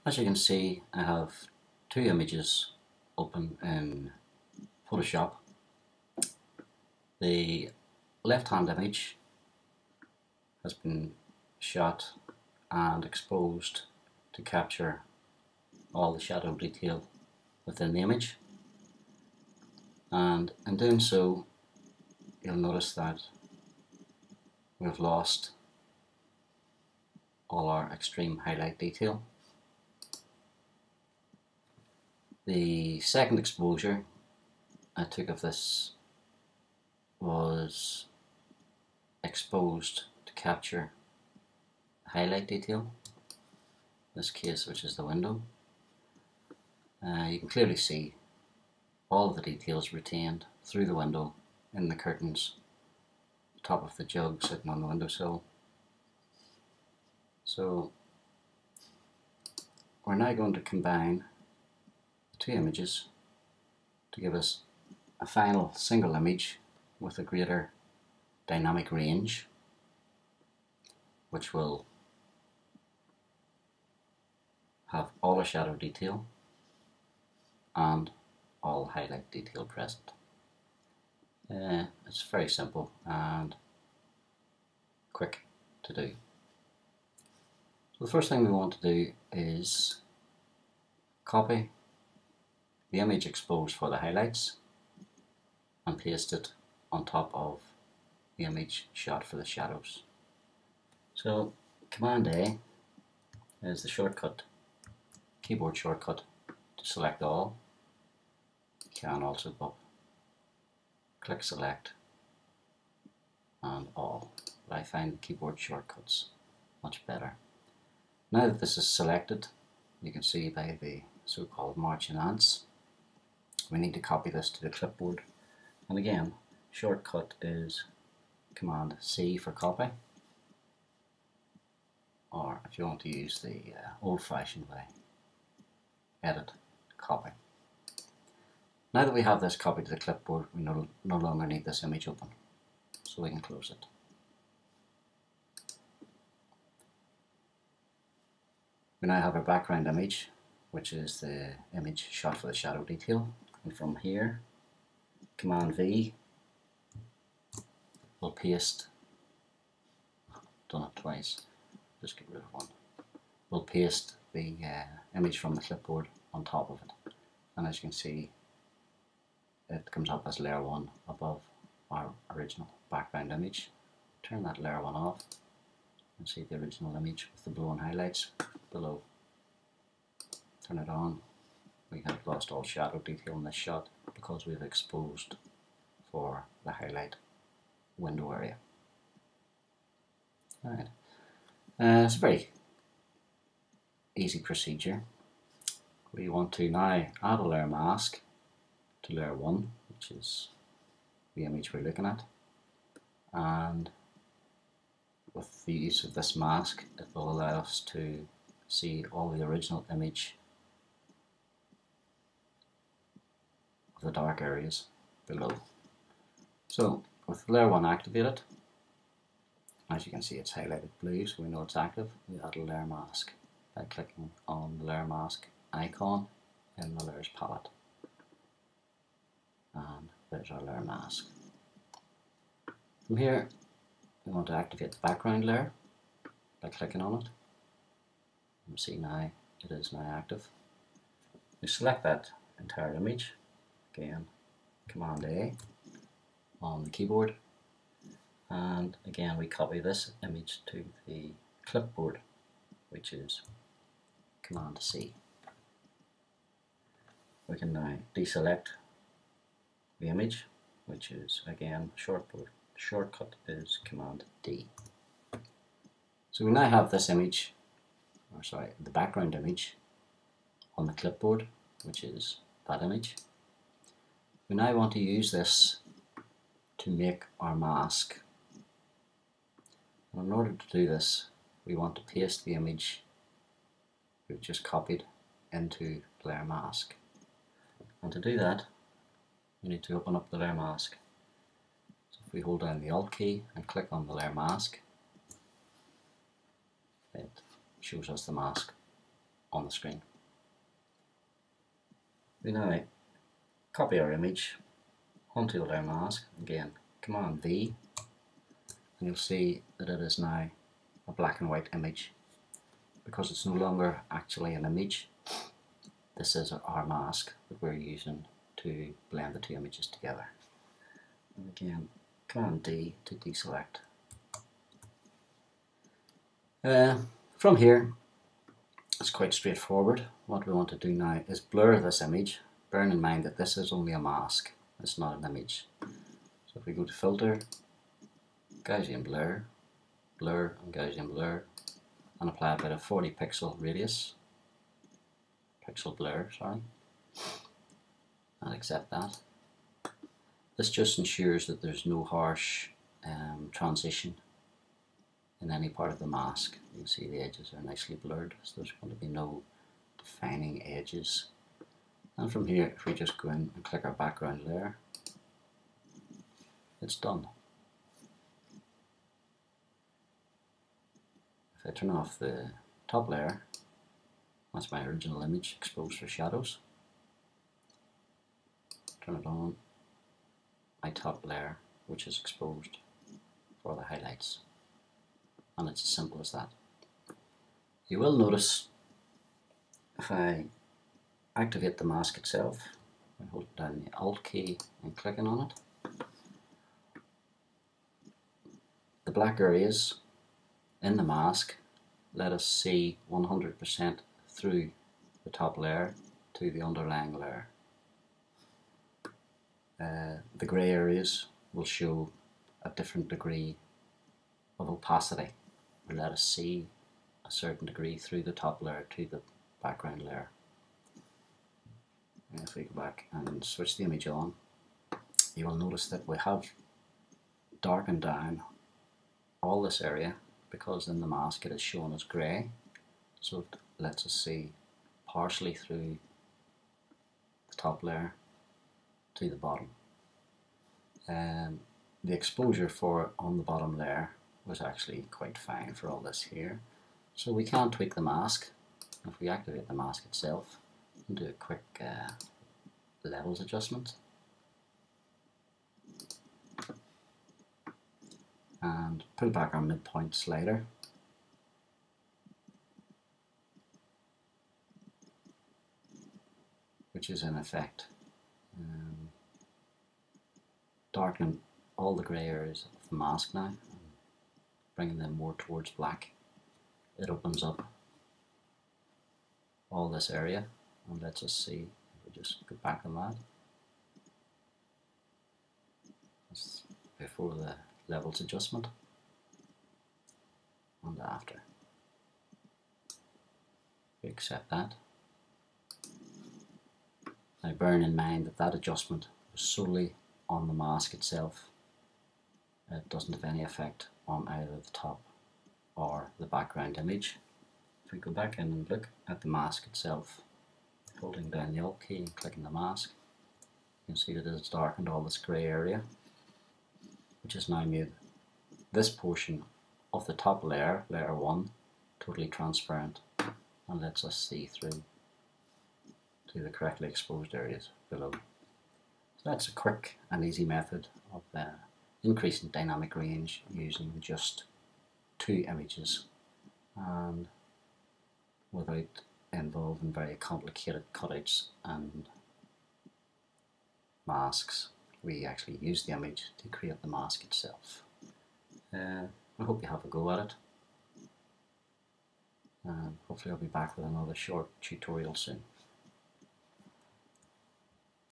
As you can see, I have two images open in Photoshop. The left-hand image has been shot and exposed to capture all the shadow detail within the image, and in doing so you'll notice that we've lost all our extreme highlight detail. The second exposure I took of this was exposed to capture highlight detail, in this case which is the window. You can clearly see all of the details retained through the window, in the curtains, the top of the jug sitting on the windowsill. So we're now going to combine the two images to give us a final single image with a greater dynamic range, which will have all the shadow detail and all highlight detail present. It's very simple and quick to do. So the first thing we want to do is copy the image exposed for the highlights and paste it on top of the image shot for the shadows. So Command A is the shortcut, keyboard shortcut, to select all. You can also click select and all, but I find keyboard shortcuts much better. Now that this is selected, you can see by the so-called marching ants, we need to copy this to the clipboard. And again, shortcut is Command C for copy, or if you want to use the old-fashioned way, edit, copy. Now that we have this copied to the clipboard, we no longer need this image open, so we can close it. We now have our background image, which is the image shot for the shadow detail, and from here, Command V will paste, done it twice, just get rid of one, we'll paste the image from the clipboard on top of it, and as you can see, it comes up as layer 1 above our original background image. Turn that layer 1 off and see the original image with the blue and highlights below. Turn it on. We have lost all shadow detail in this shot because we've exposed for the highlight window area. Alright, it's a very easy procedure. We want to now add a layer mask to layer 1, which is the image we're looking at, and with the use of this mask it will allow us to see all the original image of the dark areas below. So with layer 1 activated, as you can see it's highlighted blue, so we know it's active. We add a layer mask by clicking on the layer mask icon in the layers palette. And there's our layer mask. From here we want to activate the background layer by clicking on it. You see now it is now active. We select that entire image, again Command A on the keyboard, and again we copy this image to the clipboard, which is Command C. We can now deselect the image, which is again shortcut is Command D. So we now have this image, or sorry, the background image on the clipboard, which is that image. We now want to use this to make our mask. And in order to do this, we want to paste the image we've just copied into the layer mask. And to do that, we need to open up the layer mask. So if we hold down the Alt key and click on the layer mask, it shows us the mask on the screen. We now copy our image onto our mask. Again, Command V, and you'll see that it is now a black and white image because it's no longer actually an image. This is our mask that we're using to blend the two images together. And again, Command D to deselect. From here, it's quite straightforward. What we want to do now is blur this image, bearing in mind that this is only a mask, it's not an image. So if we go to Filter, Gaussian Blur, Blur and Gaussian Blur, and apply about a 40 pixel blur, and accept that. This just ensures that there's no harsh transition in any part of the mask. You can see the edges are nicely blurred, so there's going to be no defining edges. And from here, if we just go in and click our background layer, it's done. If I turn off the top layer, that's my original image exposed for shadows. Turn it on, my top layer, which is exposed for the highlights. And it's as simple as that. You will notice if I activate the mask itself, I hold down the Alt key and clicking on it, the black areas in the mask let us see 100% through the top layer to the underlying layer. The grey areas will show a different degree of opacity, or let us see a certain degree through the top layer to the background layer. And if we go back and switch the image on, you will notice that we have darkened down all this area because in the mask it is shown as grey, so it lets us see partially through the top layer to the bottom. The exposure for on the bottom layer was actually quite fine for all this here, so we can tweak the mask. If we activate the mask itself and do a quick levels adjustment and pull back our midpoint slider, which is in effect darkening all the grey areas of the mask now, bringing them more towards black. It opens up all this area and lets us see. If we just go back on that, that's before the levels adjustment and after. We accept that. Now bearing in mind that that adjustment was solely on the mask itself, it doesn't have any effect on either the top or the background image. If we go back in and look at the mask itself, holding down the Alt key and clicking the mask, you can see that it's darkened all this grey area, which has now made this portion of the top layer, layer 1, totally transparent and lets us see through to the correctly exposed areas below. So that's a quick and easy method of increasing dynamic range using just two images and without involving very complicated cutouts and masks. We actually use the image to create the mask itself. I hope you have a go at it, and hopefully I'll be back with another short tutorial soon.